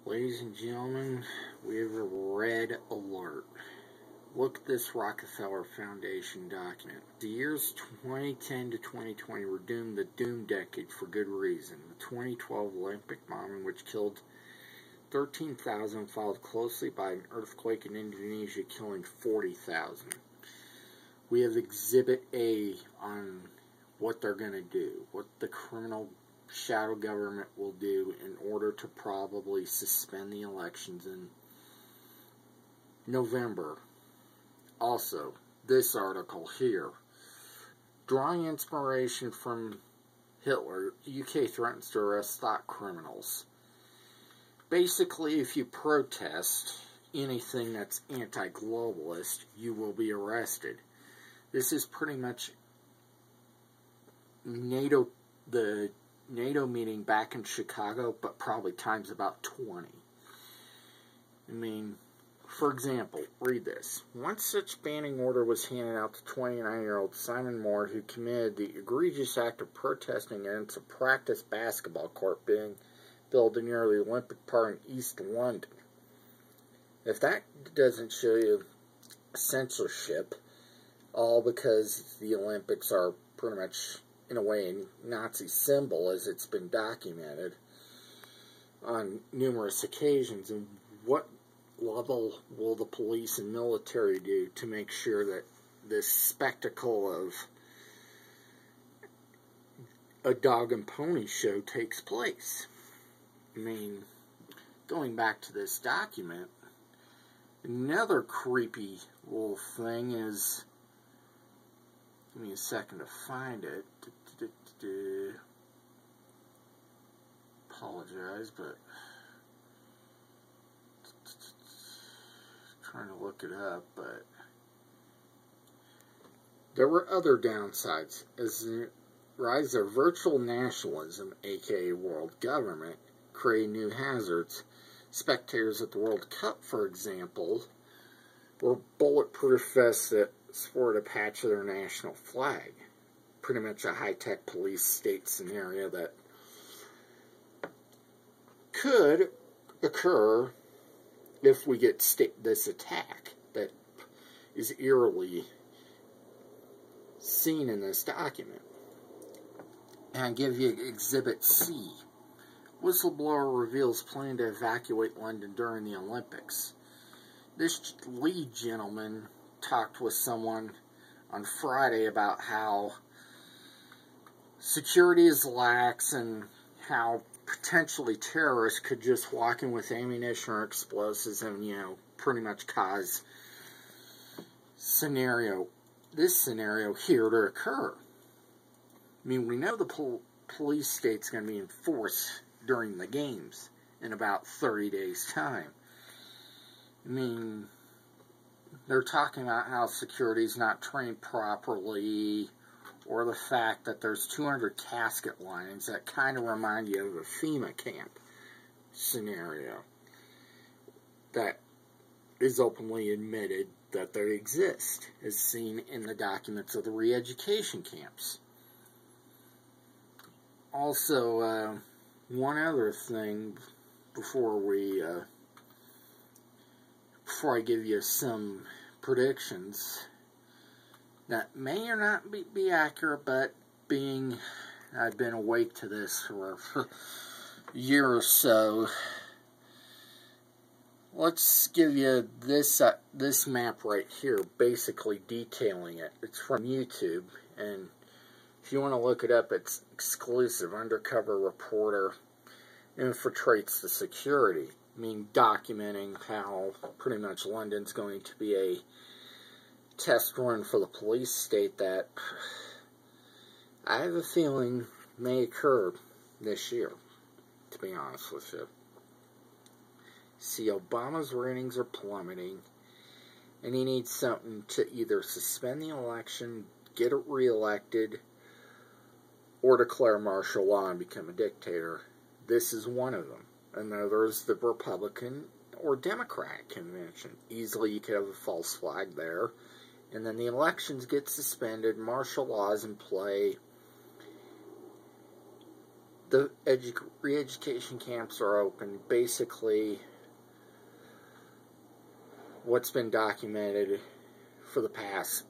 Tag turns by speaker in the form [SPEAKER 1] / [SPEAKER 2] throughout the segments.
[SPEAKER 1] Ladies and gentlemen, we have a red alert. Look at this Rockefeller Foundation document. The years 2010 to 2020 were doomed the doom decade for good reason. The 2012 Olympic bombing, which killed 13,000, followed closely by an earthquake in Indonesia, killing 40,000. We have Exhibit A on what they're going to do, what the criminal shadow government will do in order to probably suspend the elections in November. Also, this article here, drawing inspiration from Hitler, UK threatens to arrest thought criminals. Basically, if you protest anything that's anti-globalist, you will be arrested. This is pretty much the NATO meeting back in Chicago, but probably times about 20. I mean, for example, read this. One such banning order was handed out to 29-year-old Simon Moore, who committed the egregious act of protesting against a practice basketball court being built near the Olympic Park in East London. If that doesn't show you censorship, all because the Olympics are pretty much, in a way, a Nazi symbol, as it's been documented on numerous occasions, and what level will the police and military do to make sure that this spectacle of a dog and pony show takes place? I mean, going back to this document, another creepy little thing is, give me a second to find it. Apologize, but trying to look it up, but there were other downsides, as the rise of virtual nationalism, aka world government, created new hazards. Spectators at the World Cup, for example, were bulletproof vests that sport a patch of their national flag. Pretty much a high-tech police state scenario that could occur if we get this attack that is eerily seen in this document. And I give you Exhibit C. Whistleblower reveals plan to evacuate London during the Olympics. This lead gentleman talked with someone on Friday about how security is lax and how potentially terrorists could just walk in with ammunition or explosives and, pretty much cause this scenario here to occur. I mean, we know the police state's going to be in force during the games in about 30 days' time. I mean, they're talking about how security's not trained properly, or the fact that there's 200 casket lines that kind of remind you of a FEMA camp scenario that is openly admitted that they exist, as seen in the documents of the re-education camps. Also, one other thing before I give you some predictions that may or not be accurate, but being I've been awake to this for a year or so, let's give you this map right here, basically detailing it. It's from YouTube, and if you want to look it up, it's exclusive. Undercover reporter infiltrates the security. I mean, documenting how pretty much London's going to be a test run for the police state that I have a feeling may occur this year, to be honest with you. See, Obama's ratings are plummeting, and he needs something to either suspend the election, get it reelected, or declare martial law and become a dictator. This is one of them. And there's the Republican or Democratic convention. Easily you could have a false flag there. And then the elections get suspended, martial law is in play. the re-education camps are open. Basically, what's been documented for the past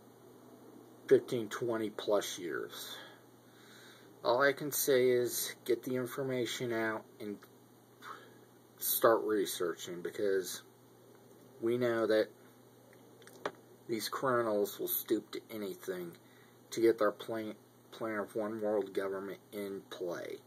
[SPEAKER 1] 15, 20 plus years. All I can say is get the information out and start researching, because we know that these criminals will stoop to anything to get their plan of one world government in play.